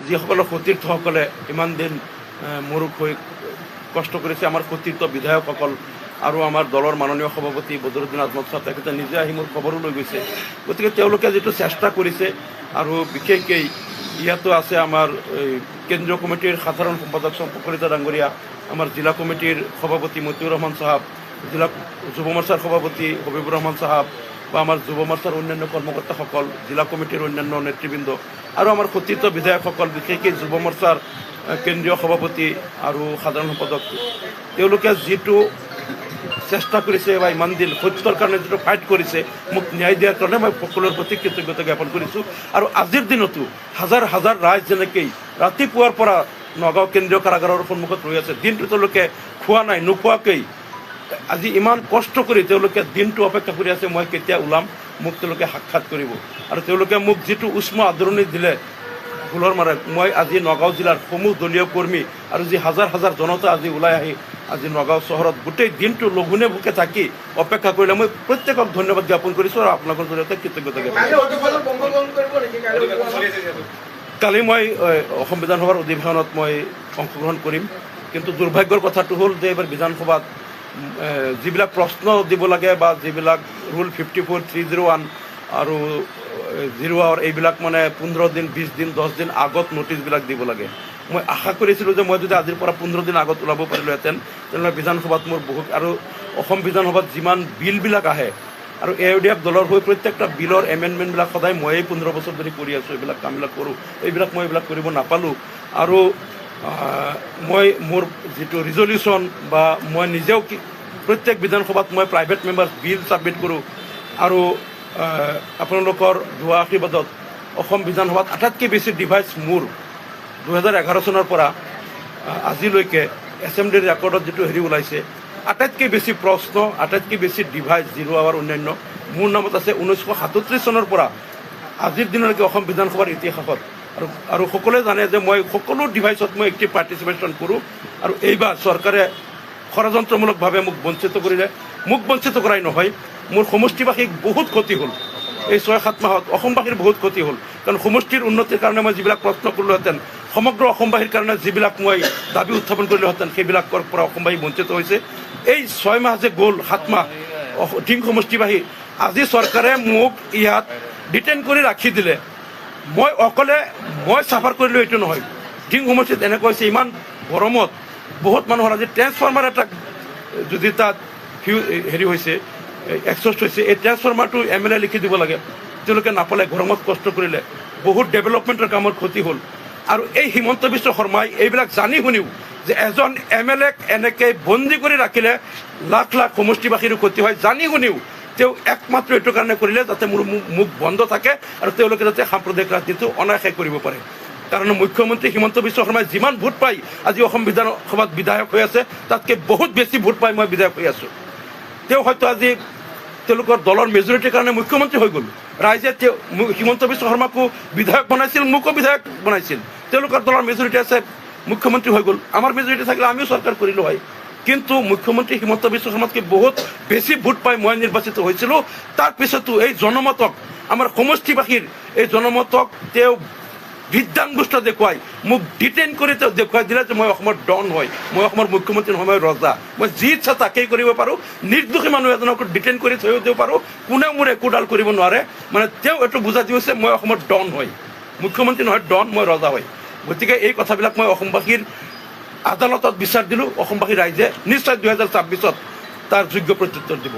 যিসকলৰ সতীৰ্থসকলে ইমান দিন মোৰ হৈ কষ্ট কৰিছে, আমাৰ সতীৰ্থ বিধায়কসকল আৰু আমাৰ দলৰ মাননীয় সভাপতি বদৰুদ্দিন আজমল ছাৰ তেখেতে নিজে আহি মোৰ খবৰো লৈ গৈছে। গতিকে তেওঁলোকে যিটো চেষ্টা কৰিছে, আৰু বিশেষকৈ ইয়াতো আছে আমাৰ কেন্দ্ৰীয় কমিটিৰ সাধাৰণ সম্পাদক চম্পকলিতা ডাঙৰীয়া, আমাৰ জিলা কমিটিৰ সভাপতি মতিউৰ ৰহমান চাহাব, জিলা যুৱ মৰ্চাৰ সভাপতি হবিবুৰ ৰহমান চাহাব, বা আমাৰ যুৱ মৰ্চাৰ অন্যান্য কৰ্মকৰ্তাসকল, জিলা কমিটিৰ অন্যান্য নেতৃবৃন্দ আৰু আমাৰ সতীৰ্থ বিধায়কসকল, বিশেষকৈ যুৱ মৰ্চাৰ কেন্দ্ৰীয় সভাপতি আৰু সাধাৰণ সম্পাদক, তেওঁলোকে যিটো চেষ্টা কৰিছে বা ইমান দিন সত্যৰ কাৰণে যিটো ফাইট কৰিছে, মোক ন্যায় দিয়াৰ কাৰণে মই সকলোৰে প্ৰতি কৃতজ্ঞতা জ্ঞাপন কৰিছোঁ। আৰু আজিৰ দিনতো হাজাৰ হাজাৰ ৰাইজ যেনেকৈ ৰাতিপুৱাৰ পৰা নগাঁও কেন্দ্ৰীয় কাৰাগাৰৰ সন্মুখত ৰৈ আছে, দিনটো তেওঁলোকে খোৱা নাই, নোখোৱাকৈ আজি ইমান কষ্ট কৰি তেওঁলোকে দিনটো অপেক্ষা কৰি আছে মই কেতিয়া ওলাম, মোক তেওঁলোকে সাক্ষাৎ কৰিব। আৰু তেওঁলোকে মোক যিটো উষ্ম আদৰণি দিলে ফুলৰ মাৰে, মই আজি নগাঁও জিলাৰ সমূহ দলীয় কৰ্মী আৰু যি হাজাৰ হাজাৰ জনতা আজি ওলাই আহি আজি নগাঁও চহৰত গোটেই দিনটো লঘোণে ভোকে থাকি অপেক্ষা কৰিলে, মই প্ৰত্যেকক ধন্যবাদ জ্ঞাপন কৰিছোঁ আৰু আপোনালোকৰ জৰিয়তে কৃতজ্ঞতা জ্ঞাপন কৰিছোঁ। কালি মই অসম বিধানসভাৰ অধিৱেশনত মই অংশগ্ৰহণ কৰিম, কিন্তু দুৰ্ভাগ্যৰ কথাটো হ'ল যে এইবাৰ বিধানসভাত যিবিলাক প্ৰশ্ন দিব লাগে বা যিবিলাক ৰুল 54, 301 আৰু 0 আৱাৰ এইবিলাক মানে 15 দিন, 20 দিন, 10 দিন আগত নটিচবিলাক দিব লাগে। মই আশা কৰিছিলোঁ যে মই যদি আজিৰ পৰা 15 দিন আগত ওলাব পাৰিলোহেঁতেন, তেনেহ'লে বিধানসভাত মোৰ বহুত, আৰু অসম বিধানসভাত যিমান বিলবিলাক আহে, আৰু AUDF দলৰ হৈ প্ৰত্যেকটা বিলৰ এমেণ্ডমেণ্টবিলাক সদায় ময়েই 15 বছৰ ধৰি কৰি আছোঁ, এইবিলাক কামবিলাক কৰোঁ, মই এইবিলাক কৰিব নাপালোঁ। আৰু মই মোৰ যিটো ৰিজলিউশ্যন বা মই নিজেও প্ৰত্যেক বিধানসভাত মই প্ৰাইভেট মেম্বাৰ্ছ বিল ছাবমিট কৰোঁ, আৰু আপোনালোকৰ দুৱা আশীৰ্বাদত অসম বিধানসভাত আটাইতকৈ বেছি ডিভাইচ মোৰ 2011 চনৰ পৰা আজিলৈকে এছেম্বলিৰ ৰেকৰ্ডত যিটো ওলাইছে, আটাইতকৈ বেছি প্ৰশ্ন, আটাইতকৈ বেছি ডিভাইচ 0 আৱাৰ অন্যান্য মোৰ নামত আছে 1937 চনৰ পৰা আজিৰ দিনলৈকে অসম বিধানসভাৰ ইতিহাসত। আৰু সকলোৱে জানে যে মই সকলো ডিভাইচত মই এক্টিভ পাৰ্টিচিপেশ্যন কৰোঁ। আৰু এইবাৰ চৰকাৰে ষড়যন্ত্ৰমূলকভাৱে মোক বঞ্চিত কৰিলে। মোক বঞ্চিত কৰাই নহয়, মোৰ সমষ্টিবাসীক বহুত ক্ষতি হ'ল। এই 6-7 মাহত অসমবাসীৰ বহুত ক্ষতি হ'ল, কাৰণ সমষ্টিৰ উন্নতিৰ কাৰণে মই যিবিলাক প্ৰশ্ন কৰিলোহেঁতেন, সমগ্ৰ অসমবাসীৰ কাৰণে যিবিলাক মই দাবী উত্থাপন কৰিলোহেঁতেন, সেইবিলাকৰ পৰা অসমবাসী বঞ্চিত হৈছে। এই 6 মাহ যে গ'ল, 7 মাহ টিং সমষ্টিবাসী, আজি চৰকাৰে মোক ইয়াত ডিটেইন কৰি ৰাখি দিলে। মই অকলে মই চাফাৰ কৰিলোঁ এইটো নহয়, টিং সমষ্টিত এনেকুৱা হৈছে, ইমান গৰমত বহুত মানুহৰ আজি ট্ৰেন্সফৰ্মাৰ এটা যদি তাত হৈছে, এক্সষ্ট হৈছে, এই ট্ৰেন্সফৰ্মাৰটো MLA লিখি দিব লাগে, তেওঁলোকে নাপালে, গৰমত কষ্ট কৰিলে, বহুত ডেভেলপমেণ্টৰ কামত ক্ষতি হ'ল। আৰু এই হিমন্ত বিশ্ব শৰ্মাই এইবিলাক জানি শুনিও যে এজন MLAক এনেকৈ বন্দী কৰি ৰাখিলে লাখ লাখ সমষ্টিবাসীৰো ক্ষতি হয়, জানি শুনিও তেওঁ একমাত্ৰ এইটো কাৰণে কৰিলে যাতে মোৰ মুখ বন্ধ থাকে আৰু তেওঁলোকে যাতে সাম্প্ৰদায়িক ৰাজনীতিটো অনায়াসে কৰিব পাৰে। কাৰণ মুখ্যমন্ত্ৰী হিমন্ত বিশ্ব শৰ্মাই যিমান ভোট পাই আজি অসম বিধানসভাত বিধায়ক হৈ আছে, তাতকৈ বহুত বেছি ভোট পাই মই বিধায়ক হৈ আছোঁ। তেওঁ হয়তো আজি তেওঁলোকৰ দলৰ মেজৰিটিৰ কাৰণে মুখ্যমন্ত্ৰী হৈ গ'ল। ৰাইজে হিমন্ত বিশ্ব শৰ্মাকো বিধায়ক বনাইছিল, মোকো বিধায়ক বনাইছিল। তেওঁলোকৰ দলৰ মেজৰিটি আছে, মুখ্যমন্ত্ৰী হৈ গ'ল। আমাৰ মেজৰিটি থাকিলে আমিও চৰকাৰ কৰিলোঁ হয়, কিন্তু মুখ্যমন্ত্ৰী হিমন্ত বিশ্ব শৰ্মাতকৈ বহুত বেছি ভোট পাই মই নিৰ্বাচিত হৈছিলোঁ। তাৰপিছতো এই জনমতক, আমাৰ সমষ্টিবাসীৰ এই জনমতক তেওঁ বৃদ্ধাংগুষ্ঠ দেখুৱাই মোক ডিটেইন কৰি তেওঁ দেখুৱাই দিলে যে মই অসমৰ ডন হয়, মই অসমৰ মুখ্যমন্ত্ৰী নহয়, মই ৰজা, মই যি ইচ্ছা তাকেই কৰিব পাৰোঁ, নিৰ্দোষী মানুহ এজনক ডিটেইন কৰি থৈ দিব পাৰোঁ, কোনেও মোৰ একোডাল কৰিব নোৱাৰে। মানে তেওঁ এইটো বুজাই দি হৈছে মই অসমৰ ডন হয়, মুখ্যমন্ত্ৰী নহয়, ডন, মই ৰজা হয়। গতিকে এই কথাবিলাক মই অসমবাসীৰ আদালতত বিচাৰ দিলোঁ। অসমবাসী ৰাইজে নিশ্চয় 2026ত তাৰ যোগ্য প্ৰত্যুত্তৰ দিব।